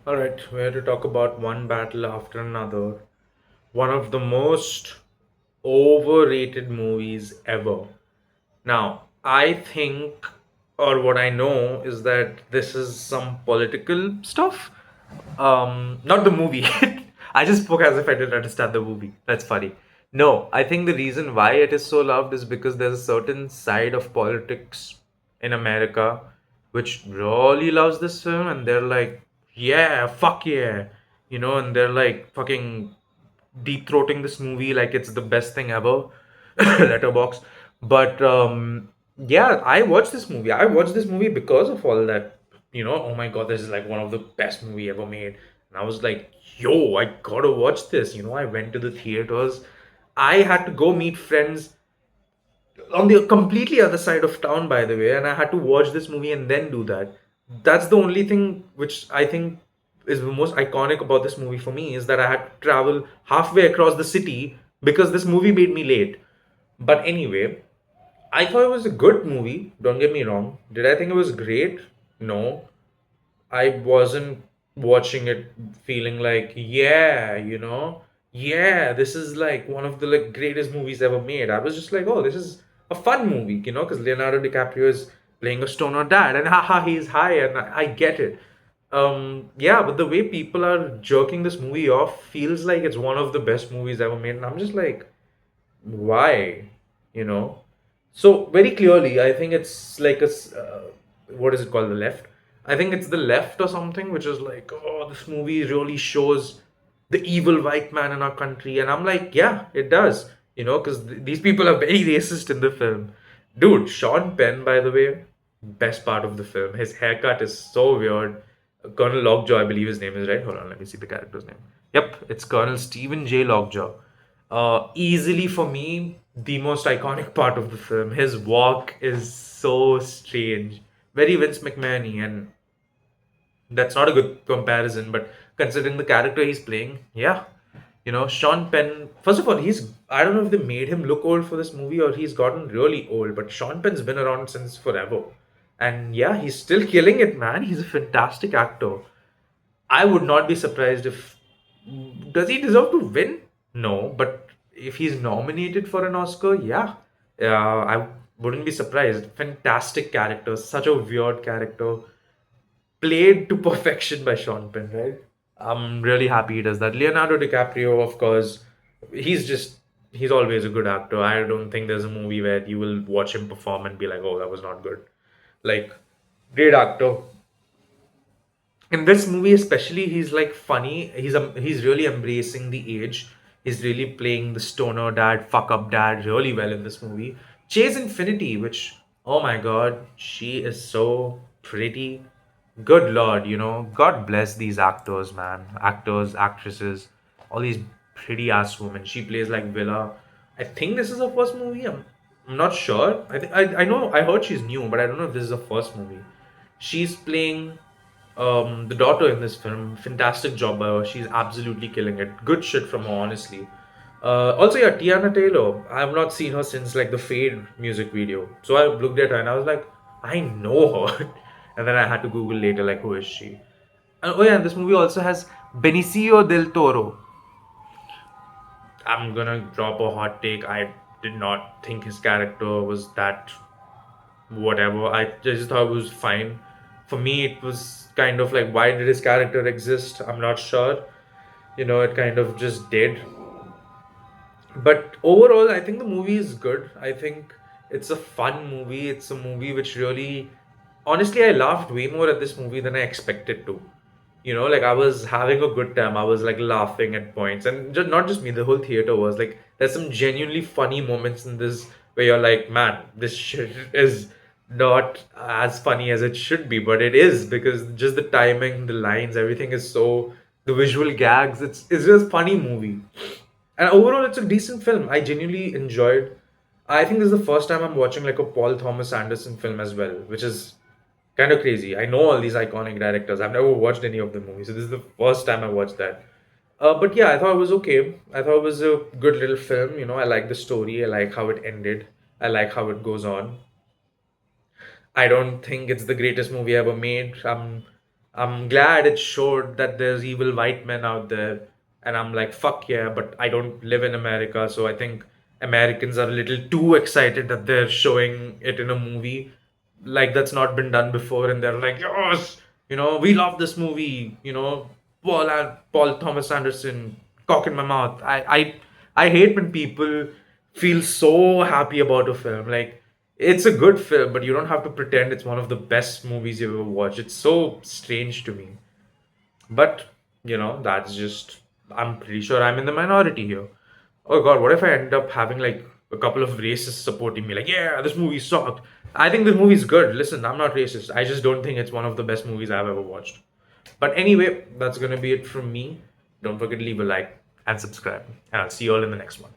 All right, we're to talk about one battle after another. One of the most overrated movies ever. Now, I think, or what I know, is that this is some political stuff. Not the movie. I just spoke as if I didn't understand the movie. That's funny. No, I think the reason why it is so loved is because there's a certain side of politics in America which really loves this film, and they're like, yeah, fuck yeah, and they're like fucking deep throating this movie like it's the best thing ever. Letterbox. But yeah, I watched this movie. I watched this movie because of all that. Oh my god, this is like one of the best movie ever made. And I was like, yo, I gotta watch this. I went to the theaters. I had to go meet friends on the completely other side of town, by the way, and I had to watch this movie and then do that. That's the only thing which I think is the most iconic about this movie for me, is that I had to travel halfway across the city because this movie made me late. But anyway, I thought it was a good movie, don't get me wrong. Did I think it was great? No. I wasn't watching it feeling like, yeah, this is like one of the like greatest movies ever made. I was just like, oh, this is a fun movie, because Leonardo DiCaprio is playing a stoner dad, and haha, he's high, and I get it. Yeah, but the way people are jerking this movie off feels like it's one of the best movies ever made, and I'm just like, why? You know? So very clearly, I think it's like what is it called? The left. I think it's the left or something, which is like, oh, this movie really shows the evil white man in our country, and I'm like, yeah, it does, because these people are very racist in the film. Dude, Sean Penn, by the way, best part of the film. His haircut is so weird. Colonel Lockjaw, I believe his name is, right. Hold on, let me see the character's name. Yep, it's Colonel Stephen J. Lockjaw. Easily for me, the most iconic part of the film. His walk is so strange, very Vince McMahon, and that's not a good comparison. But considering the character he's playing, yeah, Sean Penn. First of all, I don't know if they made him look old for this movie or he's gotten really old, but Sean Penn's been around since forever, and yeah, he's still killing it, man. He's a fantastic actor. I would not be surprised if. Does he deserve to win? No, but if he's nominated for an Oscar, yeah, I wouldn't be surprised. Fantastic character, such a weird character, played to perfection by Sean Penn, right? I'm really happy he does that. Leonardo DiCaprio, of course, he's just he's always a good actor. I don't think there's a movie where you will watch him perform and be like, oh, that was not good. Like, great actor. In this movie especially, he's like funny. He's really embracing the age. He's really playing the stoner dad, fuck up dad really well in this movie. Chase Infinity, which, oh my god, she is so pretty. Good lord, God bless these actors, man. Actors, actresses, all these pretty ass women. She plays like Villa. I think this is her first movie. I'm not sure. I know I heard she's new, but I don't know if this is her first movie. She's playing the daughter in this film. Fantastic job by her. She's absolutely killing it. Good shit from her, honestly. Also, yeah, Tiana Taylor. I have not seen her since like the Fade music video. So I looked at her and I was like, I know her. And then I had to Google later, like, who is she? And, oh yeah, and this movie also has Benicio del Toro. I'm gonna drop a hot take. I did not think his character was that whatever. I just thought it was fine. For me, it was kind of like, why did his character exist? I'm not sure. It kind of just did. But overall, I think the movie is good. I think it's a fun movie. It's a movie which really, honestly, I laughed way more at this movie than I expected to. Like I was having a good time. I was like laughing at points, and not just me, the whole theater was like. There's some genuinely funny moments in this where you're like, man, this shit is not as funny as it should be, but it is because just the timing, the lines, everything is so. The visual gags. It's just a funny movie. And overall, it's a decent film. I genuinely enjoyed. I think this is the first time I'm watching like a Paul Thomas Anderson film as well, which is kind of crazy. I know all these iconic directors. I've never watched any of the movies, so this is the first time I watched that. But yeah, I thought it was okay. I thought it was a good little film. I like the story. I like how it ended. I like how it goes on. I don't think it's the greatest movie ever made. I'm glad it showed that there's evil white men out there. And I'm like, fuck yeah, but I don't live in America. So I think Americans are a little too excited that they're showing it in a movie. Like that's not been done before. And they're like, yes, we love this movie. Paul Thomas Anderson, cock in my mouth. I hate when people feel so happy about a film. Like, it's a good film, but you don't have to pretend it's one of the best movies you've ever watched. It's so strange to me. But, that's just, I'm pretty sure I'm in the minority here. Oh God, what if I end up having like a couple of racists supporting me? Like, yeah, this movie sucked. I think this movie's good. Listen, I'm not racist. I just don't think it's one of the best movies I've ever watched. But anyway, that's gonna be it from me. Don't forget to leave a like and subscribe. And I'll see you all in the next one.